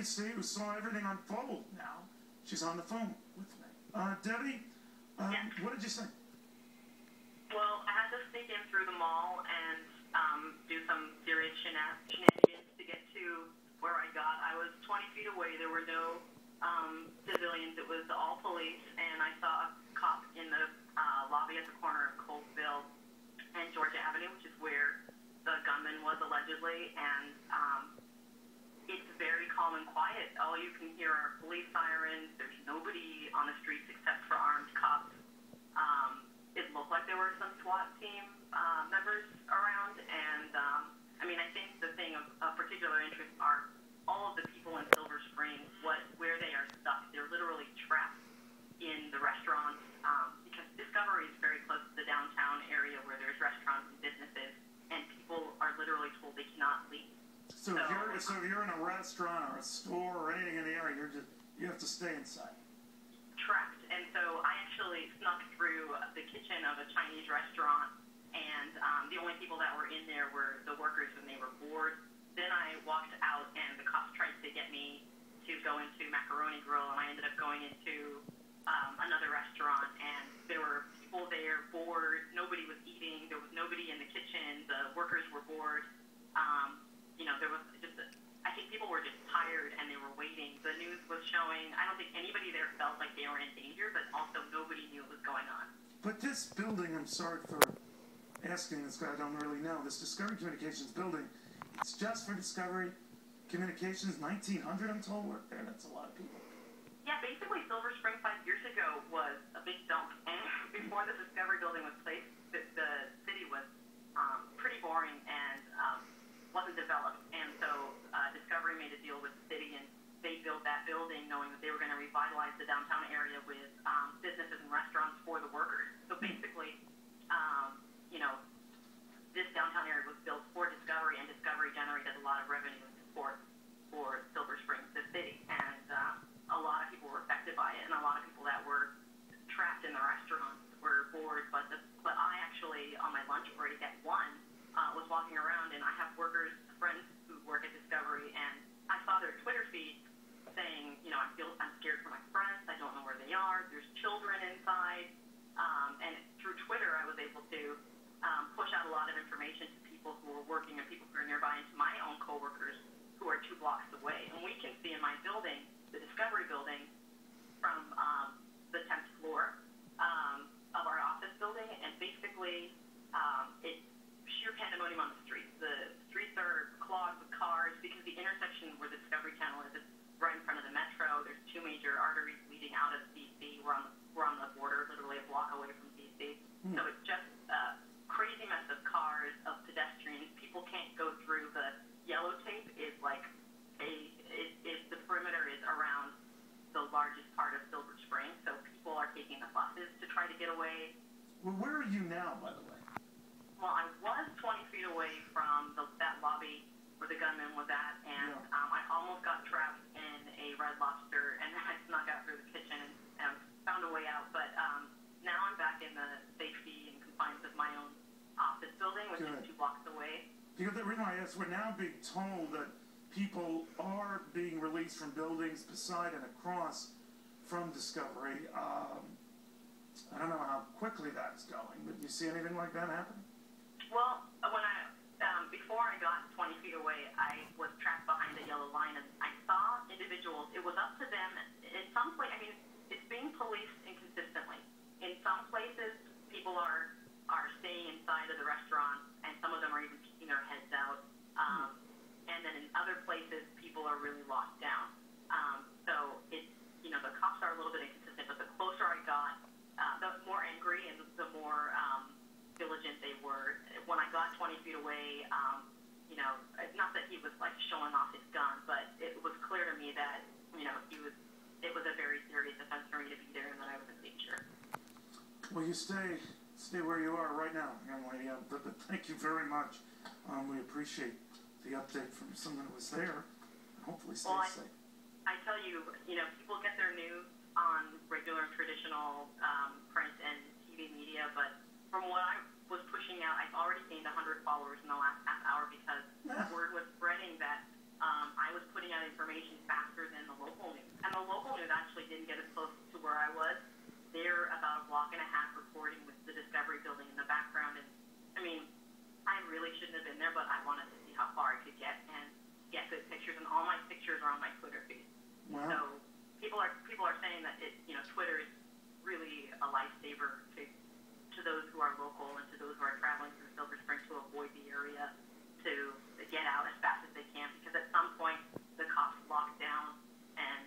Debbie C, who saw everything unfold now. She's on the phone with me. Debbie, what did you say? Well, I had to sneak in through the mall and do some serious shenanigans to get to where I got. I was 20 feet away. There were no civilians. It was all police, and I saw a cop in the lobby at the corner of Coltville and Georgia Avenue, which is where the gunman was allegedly, and it's very calm and quiet. All you can hear are police sirens. There's nobody on the streets except for armed cops. It looked like there were some SWAT team members around, and I mean, I think the thing of particular interest are all of the people in Silver Spring, where they are stuck. They're literally trapped in the restaurants because Discovery is very close to the downtown area where there's restaurants and businesses, and people are literally told they cannot leave. So if you're in a restaurant or a store or anything in the area, you have to stay inside. Trapped. And so I actually snuck through the kitchen of a Chinese restaurant, and the only people that were in there were the workers when they were bored. Then I walked out, and the cops tried to get me to go into Macaroni Grill, and I ended up going into another restaurant, and there were people there bored. Nobody was eating. There was nobody in the kitchen. The workers were bored. There was just I think people were just tired, and they were waiting. The news was showing. I don't think anybody there felt like they were in danger, but also nobody knew what was going on. But this building, I'm sorry for asking this guy, I don't really know. This Discovery Communications building, it's just for Discovery Communications. 1,900, I'm told, work there. That's a lot of people. Yeah, basically Silver Spring 5 years ago was a big dump, and before the Discovery building was placed, the city was pretty boring and wasn't developed, and so Discovery made a deal with the city, and they built that building knowing that they were going to revitalize the downtown area with businesses and restaurants for the workers. So basically, this downtown area was built for Discovery, and Discovery generated a lot of revenue and support for Silver Spring, the city, and a lot of people were affected by it, and a lot of people that were trapped in the restaurants were bored, but I actually, on my lunch break at 1, was walking around, and I have workers, friends who work at Discovery, and I saw their Twitter feed saying, I'm scared for my friends, I don't know where they are, there's children inside, and through Twitter I was able to push out a lot of information to people who were working and people who are nearby, and to my own coworkers who are 2 blocks away. And we can see in my building, the Discovery building, from the 10th floor of our office building, and basically it's sheer pandemonium on the streets. The streets are clogged with cars because the intersection where the Discovery Channel is right in front of the metro. There's 2 major arteries leading out of D.C. We're on the border, literally a block away from D.C. So it's just a crazy mess of cars, of pedestrians. People can't go through. The yellow tape is like the perimeter is around the largest part of Silver Spring. So people are taking the buses to try to get away. Well, where are you now, by the way? Well, I was 20 feet away from that lobby where the gunman was at, and I almost got trapped in a Red Lobster, and then I snuck out through the kitchen and found a way out. But now I'm back in the safety and confines of my own office building, which is 2 blocks away. Because the reason I asked, we're now being told that people are being released from buildings beside and across from Discovery. I don't know how quickly that's going, but do you see anything like that happening? Well, before I got 20 feet away, I was trapped behind a yellow line, and I saw individuals. It was up to them. In some places, it's being policed inconsistently. In some places, people are staying inside of the restaurant, and some of them are even keeping their heads out. And then in other places, people are really locked down. So it's, the cops are a little bit inconsistent, but the closer I got, the more angry and the more diligent they were. When I got 20 feet away, not that he was like showing off his gun, but it was clear to me that it was a very serious offense for me to be there, and that I was in danger. Well, you stay where you are right now, young lady. But thank you very much. We appreciate the update from someone who was there. Hopefully, stay safe. I tell you, people get their news on regular and traditional print and TV media, but from what I was pushing out, I've already gained 100 followers in the last half hour because word was spreading that I was putting out information information faster than the local news. And the local news actually didn't get as close to where I was. They're about a block and a half reporting with the Discovery building in the background. And I mean, I really shouldn't have been there, but I wanted to see how far I could get and get good pictures. And all my pictures are on my Twitter feed. Wow. So people are saying that Twitter is really a lifesaver to those who are local and to those who are traveling through Silver Spring to avoid the area, to get out as fast as they can, because at some point the cops locked down, and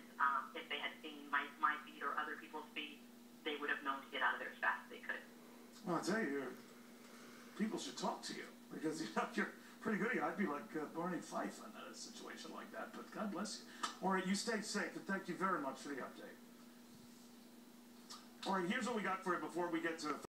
if they had seen my feed or other people's feed, they would have known to get out of there as fast as they could. Well, I'll tell you, people should talk to you, because you're pretty good. I'd be like Barney Fife in a situation like that, but God bless you. All right, you stay safe, and thank you very much for the update. All right, here's what we got for you before we get to